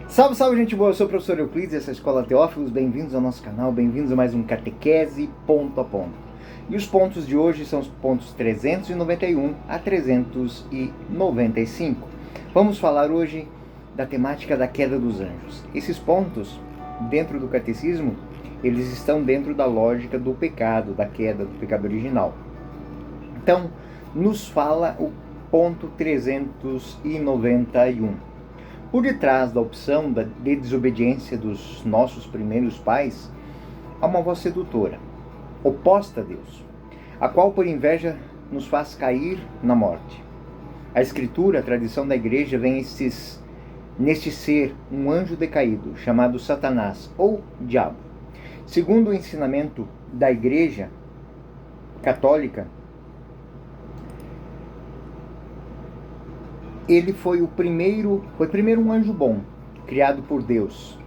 Salve, salve, gente boa! Eu sou o professor Euclides, essa é a Escola Teófilos. Bem-vindos ao nosso canal, bem-vindos a mais um Catequese Ponto a Ponto. E os pontos de hoje são os pontos 391 a 395. Vamos falar hoje da temática da queda dos anjos. Esses pontos, dentro do catecismo, eles estão dentro da lógica do pecado, da queda, do pecado original. Então, nos fala o ponto 391. Por detrás da opção de desobediência dos nossos primeiros pais, há uma voz sedutora, oposta a Deus, a qual por inveja nos faz cair na morte. A Escritura, a tradição da Igreja, vê neste ser um anjo decaído, chamado Satanás, ou Diabo. Segundo o ensinamento da Igreja Católica, ele foi primeiro um anjo bom, criado por Deus.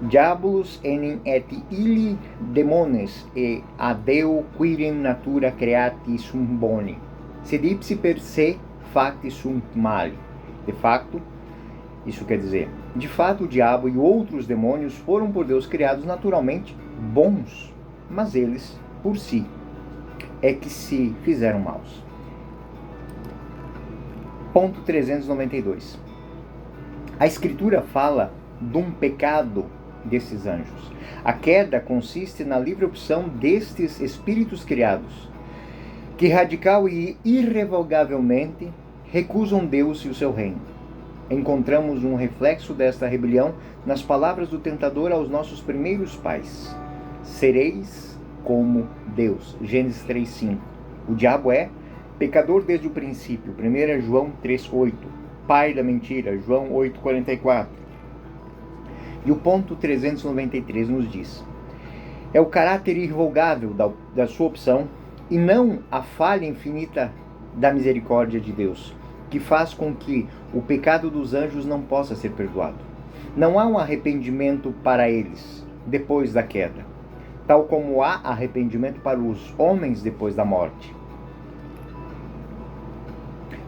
Diabolus enim et illi demones e adeo quirem natura creati sum boni, sed ipsi per se facti sunt mali. De fato, isso quer dizer, de fato o diabo e outros demônios foram por Deus criados naturalmente bons, mas eles, por si, é que se fizeram maus. Ponto 392. A Escritura fala de um pecado desses anjos. A queda consiste na livre opção destes espíritos criados, que radical e irrevogavelmente recusam Deus e o seu reino. Encontramos um reflexo desta rebelião nas palavras do tentador aos nossos primeiros pais. Sereis como Deus. Gênesis 3:5. O diabo é pecador desde o princípio, 1 João 3,8. Pai da mentira, João 8,44. E o ponto 393 nos diz: é o caráter irrevogável da sua opção e não a falha infinita da misericórdia de Deus, que faz com que o pecado dos anjos não possa ser perdoado. Não há um arrependimento para eles depois da queda, tal como há arrependimento para os homens depois da morte.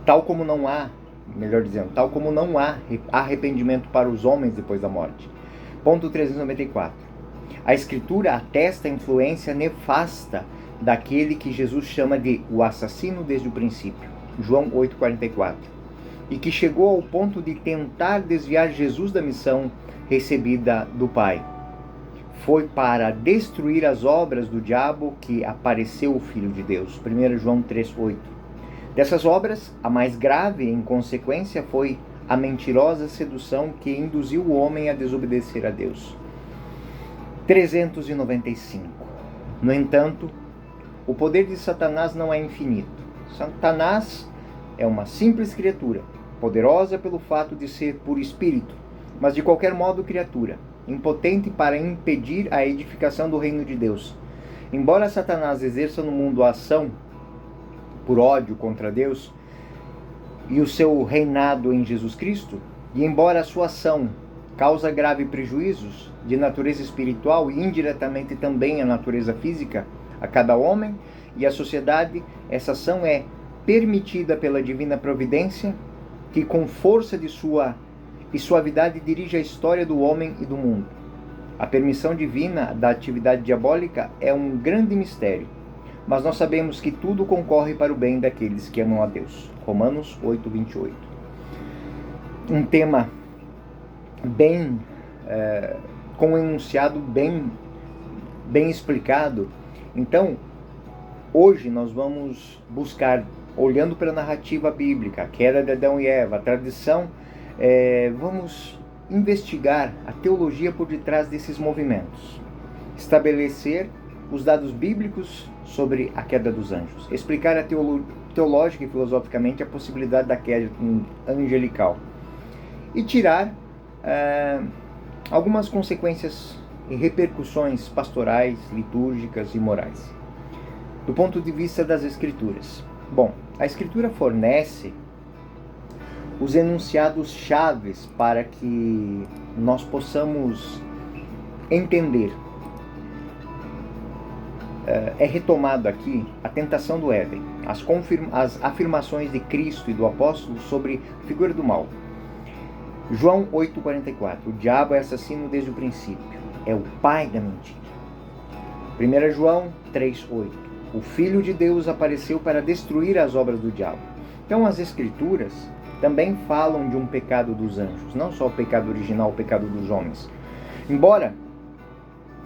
Tal como não há arrependimento para os homens depois da morte. Ponto 394. A Escritura atesta a influência nefasta daquele que Jesus chama de o assassino desde o princípio. João 8,44. E que chegou ao ponto de tentar desviar Jesus da missão recebida do Pai. Foi para destruir as obras do diabo que apareceu o Filho de Deus. 1 João 3,8. Dessas obras, a mais grave, em consequência, foi a mentirosa sedução que induziu o homem a desobedecer a Deus. 395. No entanto, o poder de Satanás não é infinito. Satanás é uma simples criatura, poderosa pelo fato de ser por espírito, mas de qualquer modo criatura, impotente para impedir a edificação do reino de Deus. Embora Satanás exerça no mundo a ação por ódio contra Deus e o seu reinado em Jesus Cristo, e embora a sua ação causa grave prejuízos de natureza espiritual e indiretamente também a natureza física a cada homem e à sociedade, essa ação é permitida pela divina providência, que com força de sua e suavidade dirige a história do homem e do mundo. A permissão divina da atividade diabólica é um grande mistério, mas nós sabemos que tudo concorre para o bem daqueles que amam a Deus. Romanos 8:28. Um tema com um enunciado bem explicado. Então, hoje nós vamos buscar, olhando para a narrativa bíblica, a queda de Adão e Eva, a tradição, vamos investigar a teologia por detrás desses movimentos, estabelecer os dados bíblicos sobre a queda dos anjos, explicar teológica e filosoficamente a possibilidade da queda angelical e tirar algumas consequências e repercussões pastorais, litúrgicas e morais. Do ponto de vista das Escrituras. Bom, a Escritura fornece os enunciados chaves para que nós possamos entender. É retomado aqui a tentação do Éden, as afirmações de Cristo e do apóstolo sobre a figura do mal. João 8,44. O diabo é assassino desde o princípio. É o pai da mentira. 1 João 3,8. O Filho de Deus apareceu para destruir as obras do diabo. Então as Escrituras também falam de um pecado dos anjos. Não só o pecado original, o pecado dos homens. Embora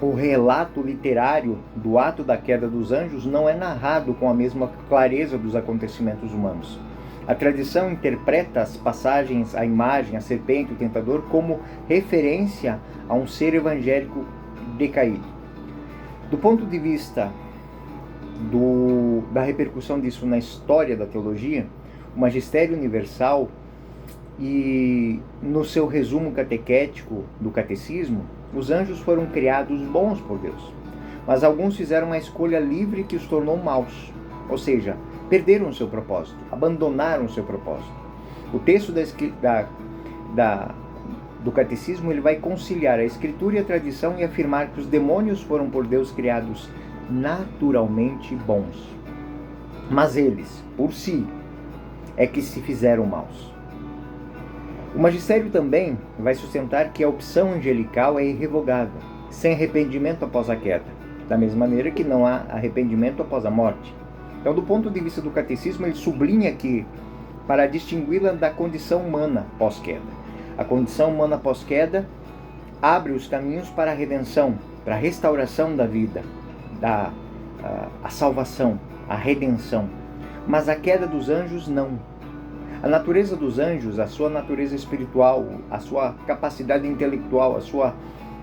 o relato literário do ato da queda dos anjos não é narrado com a mesma clareza dos acontecimentos humanos. A tradição interpreta as passagens, a imagem, a serpente, o tentador, como referência a um ser evangélico decaído. Do ponto de vista da repercussão disso na história da teologia, o Magistério Universal e no seu resumo catequético do Catecismo, os anjos foram criados bons por Deus, mas alguns fizeram uma escolha livre que os tornou maus, ou seja, perderam o seu propósito, abandonaram o seu propósito. O texto do Catecismo ele vai conciliar a Escritura e a tradição e afirmar que os demônios foram por Deus criados naturalmente bons, mas eles, por si, é que se fizeram maus. O magistério também vai sustentar que a opção angelical é irrevogável, sem arrependimento após a queda, da mesma maneira que não há arrependimento após a morte. Então, do ponto de vista do catecismo, ele sublinha que, para distingui-la da condição humana pós-queda, a condição humana pós-queda abre os caminhos para a redenção, para a restauração da vida, a salvação, a redenção. Mas a queda dos anjos não. A natureza dos anjos, a sua natureza espiritual, a sua capacidade intelectual, a sua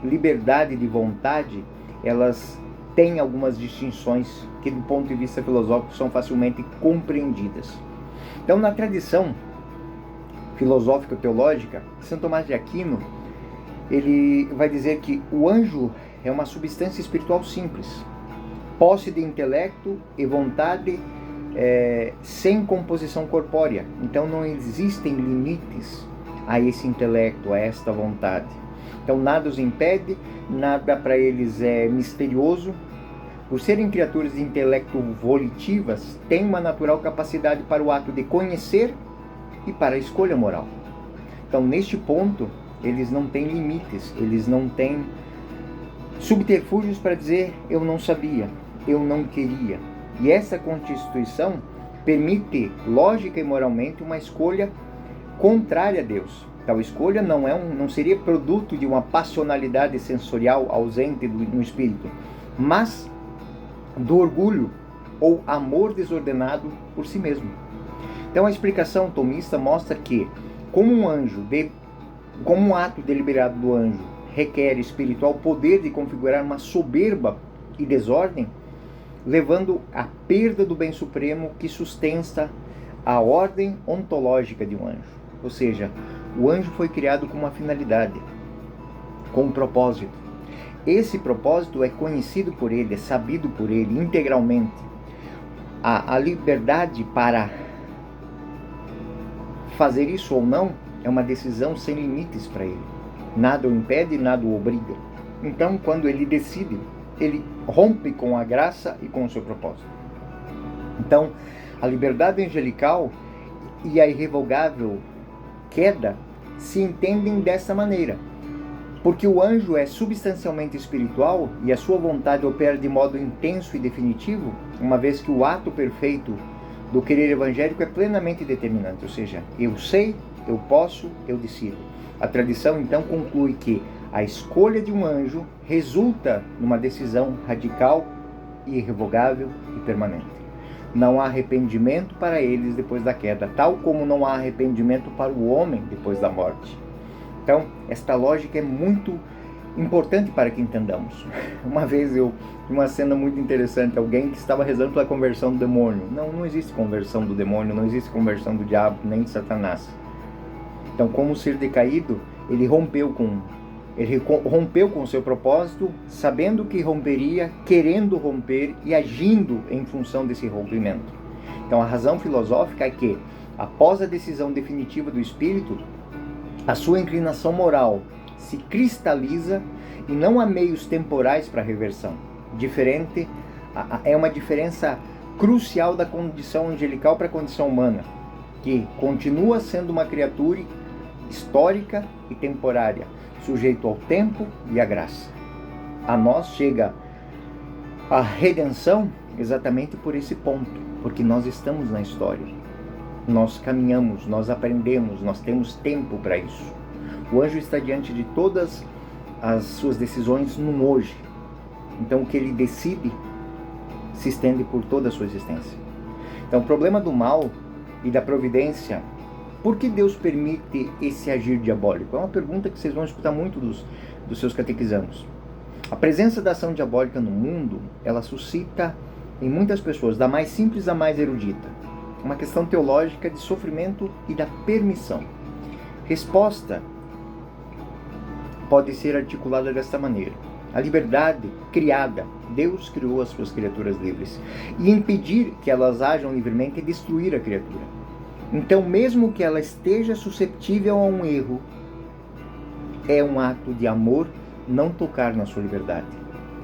liberdade de vontade, elas têm algumas distinções que, do ponto de vista filosófico, são facilmente compreendidas. Então, na tradição filosófico-teológica, Santo Tomás de Aquino, ele vai dizer que o anjo é uma substância espiritual simples, posse de intelecto e vontade sem composição corpórea. Então não existem limites a esse intelecto, a esta vontade. Então nada os impede, nada para eles é misterioso. Por serem criaturas de intelecto volitivas, têm uma natural capacidade para o ato de conhecer e para a escolha moral. Então neste ponto, eles não têm limites, eles não têm subterfúgios para dizer eu não sabia, eu não queria. E essa constituição permite, lógica e moralmente, uma escolha contrária a Deus. Tal escolha não seria produto de uma passionalidade sensorial ausente no espírito, mas do orgulho ou amor desordenado por si mesmo. Então a explicação tomista mostra que, como um ato deliberado do anjo requer espiritual poder de configurar uma soberba e desordem, levando à perda do bem supremo que sustenta a ordem ontológica de um anjo. Ou seja, o anjo foi criado com uma finalidade, com um propósito. Esse propósito é conhecido por ele, é sabido por ele integralmente. A liberdade para fazer isso ou não é uma decisão sem limites para ele. Nada o impede, nada o obriga. Então, quando ele decide, ele rompe com a graça e com o seu propósito. Então, a liberdade angelical e a irrevogável queda se entendem dessa maneira. Porque o anjo é substancialmente espiritual e a sua vontade opera de modo intenso e definitivo, uma vez que o ato perfeito do querer evangélico é plenamente determinante. Ou seja, eu sei, eu posso, eu decido. A tradição então conclui que a escolha de um anjo resulta numa decisão radical, irrevogável e permanente. Não há arrependimento para eles depois da queda, tal como não há arrependimento para o homem depois da morte. Então, esta lógica é muito importante para que entendamos. Uma vez uma cena muito interessante, alguém que estava rezando pela conversão do demônio. Não existe conversão do demônio, não existe conversão do diabo, nem de Satanás. Então, como ser decaído, ele rompeu com o seu propósito, sabendo que romperia, querendo romper e agindo em função desse rompimento. Então a razão filosófica é que, após a decisão definitiva do espírito, a sua inclinação moral se cristaliza e não há meios temporais para a reversão. É uma diferença crucial da condição angelical para a condição humana, que continua sendo uma criatura histórica e temporária, sujeito ao tempo e à graça. A nós chega a redenção exatamente por esse ponto, porque nós estamos na história. Nós caminhamos, nós aprendemos, nós temos tempo para isso. O anjo está diante de todas as suas decisões no hoje. Então o que ele decide se estende por toda a sua existência. Então o problema do mal e da providência, por que Deus permite esse agir diabólico? É uma pergunta que vocês vão escutar muito dos seus catequizandos. A presença da ação diabólica no mundo, ela suscita em muitas pessoas, da mais simples à mais erudita, uma questão teológica de sofrimento e da permissão. Resposta pode ser articulada desta maneira: a liberdade criada, Deus criou as suas criaturas livres, e impedir que elas ajam livremente é destruir a criatura. Então, mesmo que ela esteja susceptível a um erro, é um ato de amor não tocar na sua liberdade.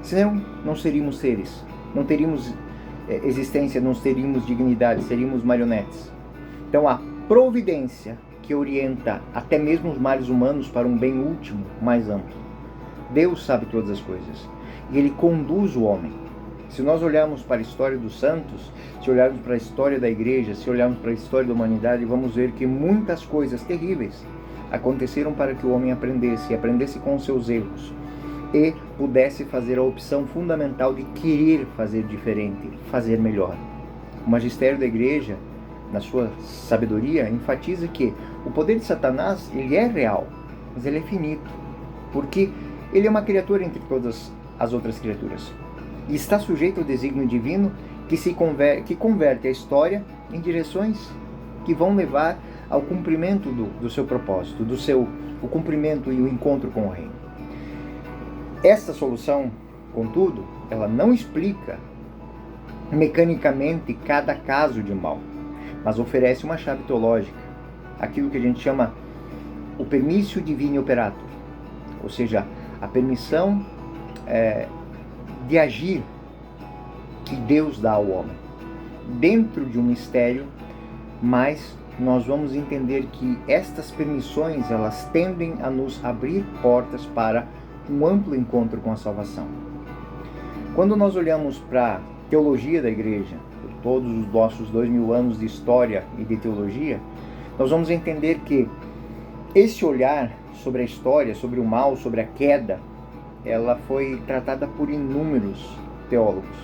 Senão, não seríamos seres, não teríamos existência, não teríamos dignidade, seríamos marionetes. Então, a providência que orienta até mesmo os males humanos para um bem último, mais amplo. Deus sabe todas as coisas e Ele conduz o homem. Se nós olharmos para a história dos santos, se olharmos para a história da igreja, se olharmos para a história da humanidade, vamos ver que muitas coisas terríveis aconteceram para que o homem aprendesse com os seus erros e pudesse fazer a opção fundamental de querer fazer diferente, fazer melhor. O magistério da igreja, na sua sabedoria, enfatiza que o poder de Satanás, ele é real, mas ele é finito, porque ele é uma criatura entre todas as outras criaturas e está sujeito ao desígnio divino que converte a história em direções que vão levar ao cumprimento do seu propósito, o cumprimento e o encontro com o reino. Esta solução, contudo, ela não explica mecanicamente cada caso de mal, mas oferece uma chave teológica, aquilo que a gente chama o permissio divini operator, ou seja, a permissão de agir que Deus dá ao homem, dentro de um mistério, mas nós vamos entender que estas permissões, elas tendem a nos abrir portas para um amplo encontro com a salvação. Quando nós olhamos para a teologia da igreja, por todos os nossos 2000 anos de história e de teologia, nós vamos entender que esse olhar sobre a história, sobre o mal, sobre a queda, ela foi tratada por inúmeros teólogos.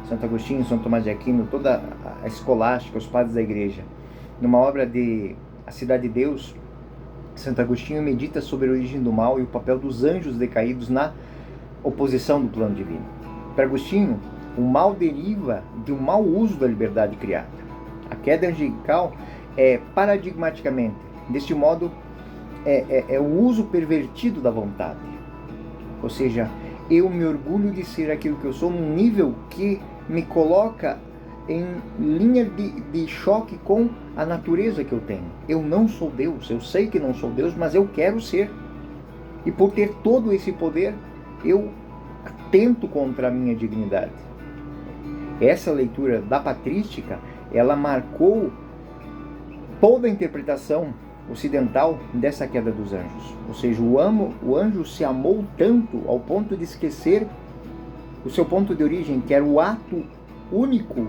Santo Agostinho, São Tomás de Aquino, toda a escolástica, os padres da igreja. Numa obra de A Cidade de Deus, Santo Agostinho medita sobre a origem do mal e o papel dos anjos decaídos na oposição do plano divino. Para Agostinho, o mal deriva de um mau uso da liberdade criada. A queda angelical é paradigmaticamente, deste modo, é o uso pervertido da vontade. Ou seja, eu me orgulho de ser aquilo que eu sou num nível que me coloca em linha de choque com a natureza que eu tenho. Eu não sou Deus, eu sei que não sou Deus, mas eu quero ser. E por ter todo esse poder, eu atento contra a minha dignidade. Essa leitura da patrística, ela marcou toda a interpretação ocidental dessa queda dos anjos. Ou seja, o anjo se amou tanto ao ponto de esquecer o seu ponto de origem, que era o ato único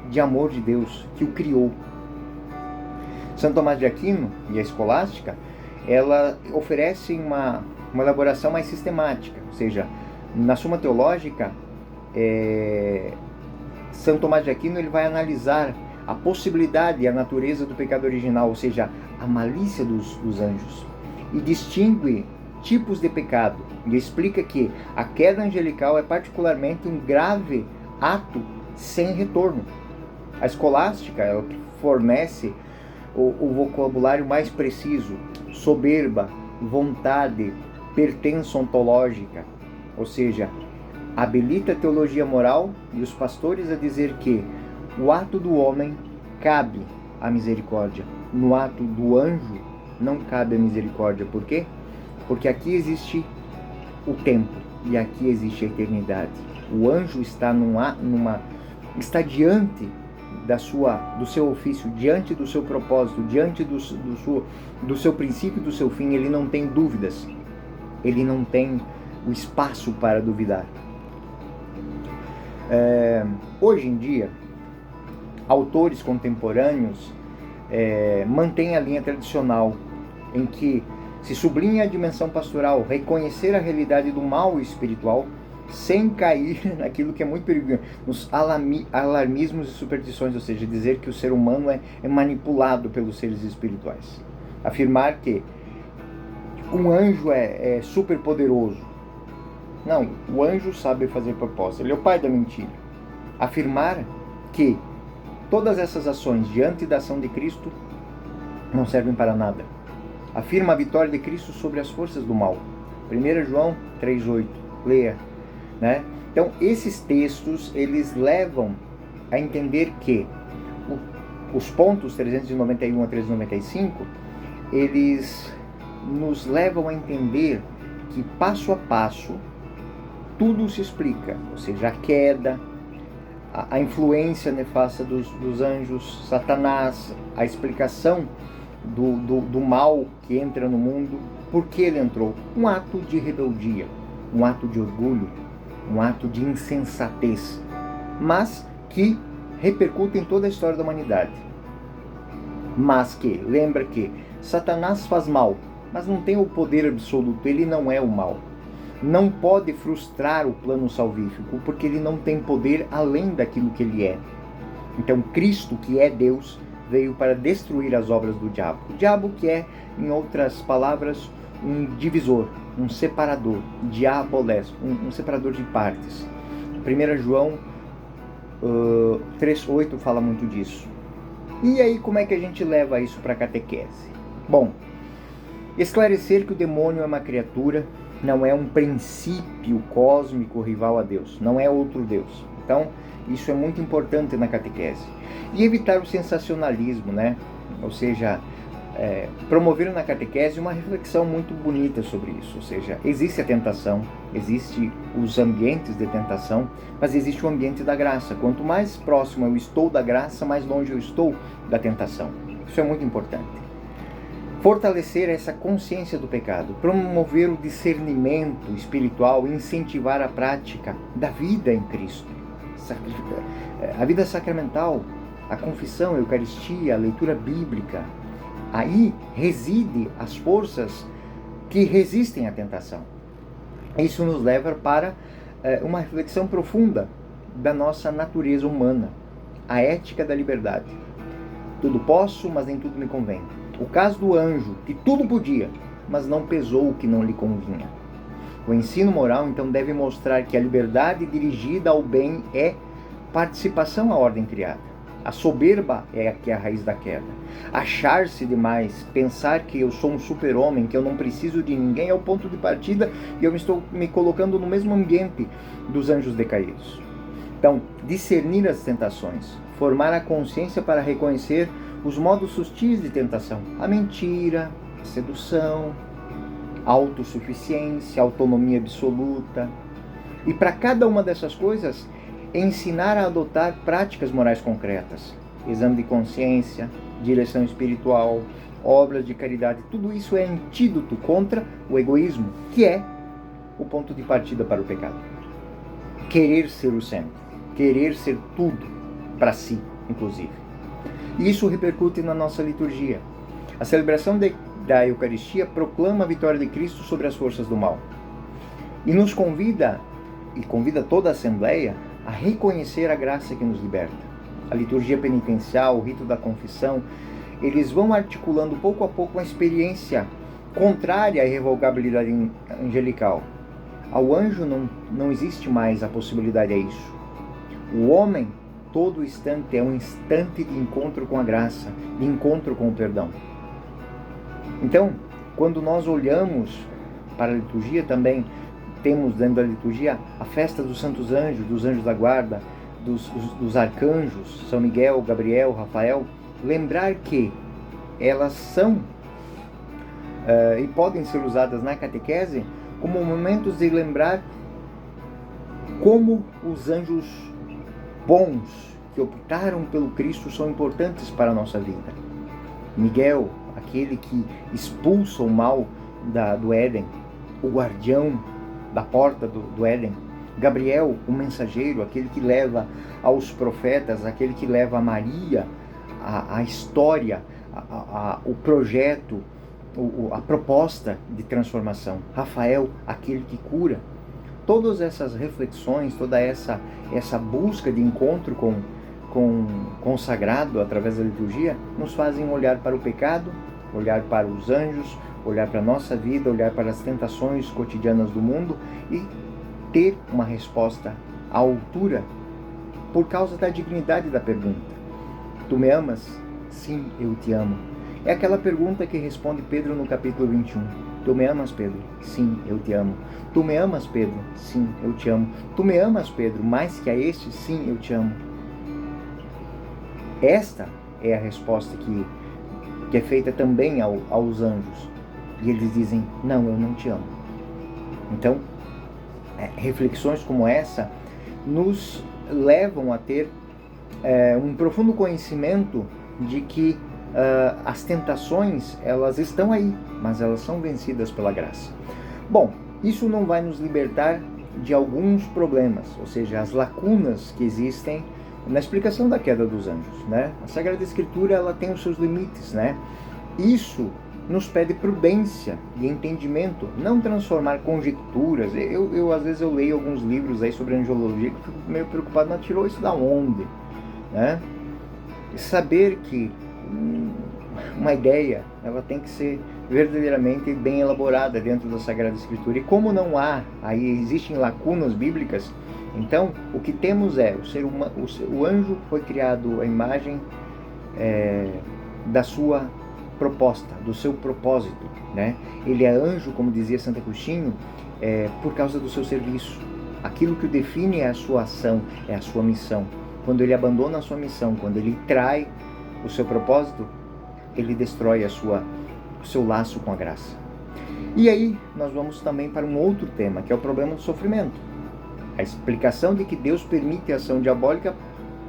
de amor de Deus que o criou. Santo Tomás de Aquino e a escolástica, ela oferece uma elaboração mais sistemática, ou seja, na Suma Teológica, Santo Tomás de Aquino ele vai analisar a possibilidade e a natureza do pecado original, ou seja, a malícia dos anjos, e distingue tipos de pecado, e explica que a queda angelical é particularmente um grave ato sem retorno. A escolástica, ela fornece o vocabulário mais preciso: soberba, vontade, pertença ontológica, ou seja, habilita a teologia moral e os pastores a dizer que o ato do homem cabe a misericórdia, no ato do anjo não cabe a misericórdia. Por quê? Porque aqui existe o tempo e aqui existe a eternidade. O anjo está está diante do seu ofício, diante do seu propósito, diante do seu princípio e do seu fim, ele não tem dúvidas, ele não tem o espaço para duvidar. Hoje em dia, autores contemporâneos mantêm a linha tradicional, em que se sublinha a dimensão pastoral, reconhecer a realidade do mal espiritual, sem cair naquilo que é muito perigoso, nos alarmismos e superstições, ou seja, dizer que o ser humano é manipulado pelos seres espirituais. Afirmar que um anjo é super poderoso. Não, o anjo sabe fazer propósito, ele é o pai da mentira. Afirmar que todas essas ações diante da ação de Cristo não servem para nada. Afirma a vitória de Cristo sobre as forças do mal. 1 João 3,8. Leia. Né? Então, esses textos, eles levam a entender que os pontos 391 a 395, eles nos levam a entender que, passo a passo, tudo se explica. Ou seja, a queda, a influência nefasta dos anjos, Satanás, a explicação do mal que entra no mundo, por que ele entrou. Um ato de rebeldia, um ato de orgulho, um ato de insensatez, mas que repercute em toda a história da humanidade. Mas que, lembra que Satanás faz mal, mas não tem o poder absoluto, ele não é o mal. Não pode frustrar o plano salvífico, porque ele não tem poder além daquilo que ele é. Então Cristo, que é Deus, veio para destruir as obras do diabo. O diabo que é, em outras palavras, um divisor, um separador, diabolés, um separador de partes. 1 João 3,8 fala muito disso. E aí, como é que a gente leva isso para a catequese? Bom, esclarecer que o demônio é uma criatura, não é um princípio cósmico rival a Deus, não é outro Deus. Então, isso é muito importante na catequese. E evitar o sensacionalismo, né? Ou seja, promover na catequese uma reflexão muito bonita sobre isso. Ou seja, existe a tentação, existe os ambientes de tentação, mas existe o ambiente da graça. Quanto mais próximo eu estou da graça, mais longe eu estou da tentação. Isso é muito importante. Fortalecer essa consciência do pecado, promover o discernimento espiritual, incentivar a prática da vida em Cristo. A vida sacramental, a confissão, a Eucaristia, a leitura bíblica. Aí reside as forças que resistem à tentação. Isso nos leva para uma reflexão profunda da nossa natureza humana, a ética da liberdade. Tudo posso, mas nem tudo me convém. O caso do anjo, que tudo podia, mas não pesou o que não lhe convinha. O ensino moral, então, deve mostrar que a liberdade dirigida ao bem é participação à ordem criada. A soberba é a raiz da queda. Achar-se demais, pensar que eu sou um super-homem, que eu não preciso de ninguém, é o ponto de partida e eu estou me colocando no mesmo ambiente dos anjos decaídos. Então, discernir as tentações, formar a consciência para reconhecer os modos sutis de tentação, a mentira, a sedução, a autossuficiência, a autonomia absoluta. E para cada uma dessas coisas, ensinar a adotar práticas morais concretas, exame de consciência, direção espiritual, obras de caridade. Tudo isso é antídoto contra o egoísmo, que é o ponto de partida para o pecado. Querer ser o centro, querer ser tudo para si, inclusive. E isso repercute na nossa liturgia. A celebração da Eucaristia proclama a vitória de Cristo sobre as forças do mal. E nos convida, e convida toda a Assembleia, a reconhecer a graça que nos liberta. A liturgia penitencial, o rito da confissão, eles vão articulando pouco a pouco uma experiência contrária à irrevogabilidade angelical. Ao anjo não existe mais a possibilidade a isso. O homem, todo instante, é um instante de encontro com a graça, de encontro com o perdão. Então, quando nós olhamos para a liturgia também, temos dentro da liturgia a festa dos santos anjos, dos anjos da guarda, dos arcanjos, São Miguel, Gabriel, Rafael. Lembrar que elas são e podem ser usadas na catequese como momentos de lembrar como os anjos bons que optaram pelo Cristo são importantes para a nossa vida. Miguel, aquele que expulsa o mal do Éden, o guardião da porta do Éden. Gabriel, o mensageiro, aquele que leva aos profetas, aquele que leva a Maria a história, o projeto, a proposta de transformação. Rafael, aquele que cura. Todas essas reflexões, toda essa busca de encontro com o sagrado através da liturgia, nos fazem olhar para o pecado, olhar para os anjos, olhar para a nossa vida, olhar para as tentações cotidianas do mundo e ter uma resposta à altura por causa da dignidade da pergunta. Tu me amas? Sim, eu te amo. É aquela pergunta que responde Pedro no capítulo 21. Tu me amas, Pedro? Sim, eu te amo. Tu me amas, Pedro? Sim, eu te amo. Tu me amas, Pedro, mais que a este? Sim, eu te amo. Esta é a resposta que é feita também aos anjos. E eles dizem, não, eu não te amo. Então, reflexões como essa nos levam a ter um profundo conhecimento de que as tentações, elas estão aí, mas elas são vencidas pela graça. Bom, isso não vai nos libertar de alguns problemas, ou seja, as lacunas que existem na explicação da queda dos anjos, né? A Sagrada Escritura, ela tem os seus limites, né? Isso nos pede prudência e entendimento, não transformar conjecturas. Eu às vezes eu leio alguns livros aí sobre angelologia que eu fico meio preocupado, mas tirou isso da onde, né? Saber que uma ideia, ela tem que ser verdadeiramente bem elaborada dentro da Sagrada Escritura. E como não há, aí existem lacunas bíblicas, então o que temos é o anjo foi criado à imagem da sua proposta, do seu propósito, né? Ele é anjo, como dizia Santo Agostinho, por causa do seu serviço. Aquilo que o define é a sua ação, é a sua missão. Quando ele abandona a sua missão, quando ele trai o seu propósito, ele destrói o seu laço com a graça. E aí nós vamos também para um outro tema, que é o problema do sofrimento. A explicação de que Deus permite a ação diabólica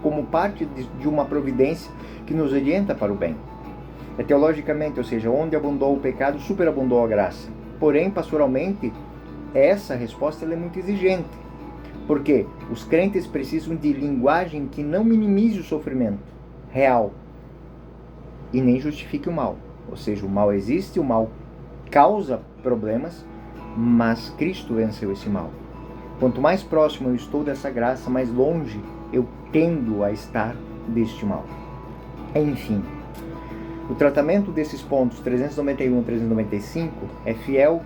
como parte de uma providência que nos orienta para o bem. Teologicamente, ou seja, onde abundou o pecado, superabundou a graça. Porém, pastoralmente, essa resposta ela é muito exigente. Porque os crentes precisam de linguagem que não minimize o sofrimento real e nem justifique o mal. Ou seja, o mal existe, o mal causa problemas, mas Cristo venceu esse mal. Quanto mais próximo eu estou dessa graça, mais longe eu tendo a estar deste mal. Enfim, o tratamento desses pontos 391 e 395 é fiel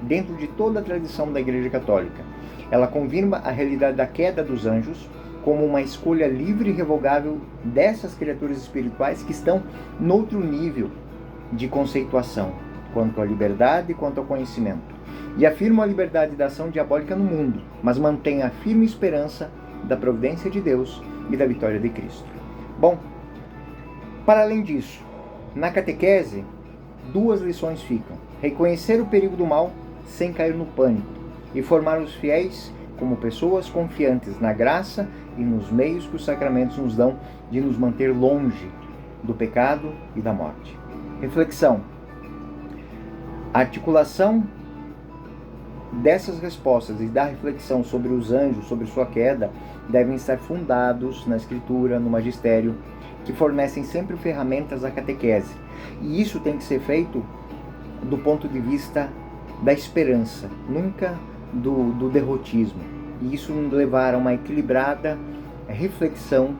dentro de toda a tradição da Igreja Católica. Ela confirma a realidade da queda dos anjos como uma escolha livre e revogável dessas criaturas espirituais que estão noutro nível de conceituação, quanto à liberdade e quanto ao conhecimento. E afirma a liberdade da ação diabólica no mundo, mas mantém a firme esperança da providência de Deus e da vitória de Cristo. Bom, para além disso, na catequese, duas lições ficam: reconhecer o perigo do mal sem cair no pânico e formar os fiéis como pessoas confiantes na graça e nos meios que os sacramentos nos dão de nos manter longe do pecado e da morte. Reflexão: a articulação dessas respostas e da reflexão sobre os anjos, sobre sua queda, devem estar fundados na Escritura, no magistério, que fornecem sempre ferramentas à catequese. E isso tem que ser feito do ponto de vista da esperança, nunca do derrotismo. E isso nos levar a uma equilibrada reflexão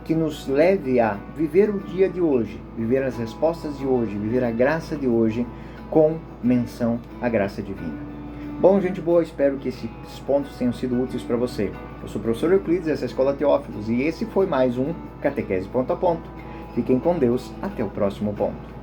que nos leve a viver o dia de hoje, viver as respostas de hoje, viver a graça de hoje com menção à graça divina. Bom, gente boa, espero que esses pontos tenham sido úteis para você. Eu sou o professor Euclides, essa é a Escola Teófilos, e esse foi mais um Catequese Ponto a Ponto. Fiquem com Deus, até o próximo ponto.